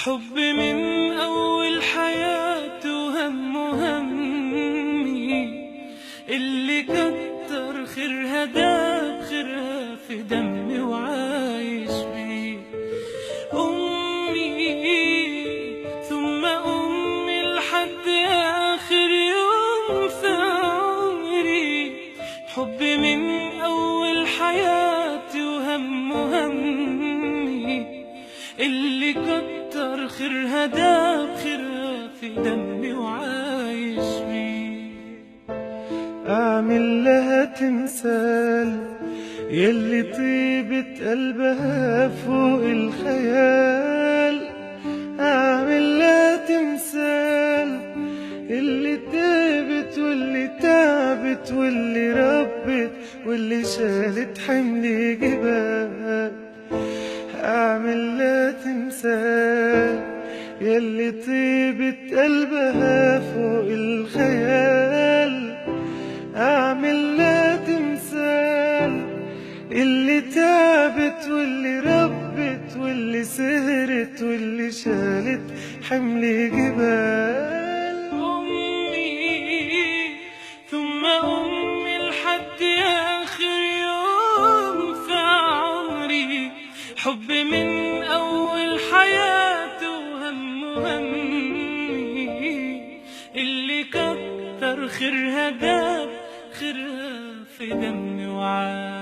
حب من أول حياتي وهم همي، اللي كتر خيرها داب خيرها في دمي وعايش بيه. أمي ثم أمي لحد آخر يوم في عمري، حب من أول حياتي وهم همي، اللي كتر خيرها داب خيرها في دمي وعايش بيه. أعمل لها تمثال يلي طيبة قلبها فوق الخيال، أعمل لها تمثال اللي تعبت واللي تعبت واللي ربت واللي شالت حمل جبال. أعمل لها تمثال يلي طيبة قلبها فوق الخيال، أعمل لها تمثال اللي تعبت واللي ربت واللي سهرت واللي شالت حمل جبال. أمي ثم أمي لحد آخر يوم في عمري، حب من أول حياتي وهم همي، اللي كتر خيرها داب خيرها في دمي وعاش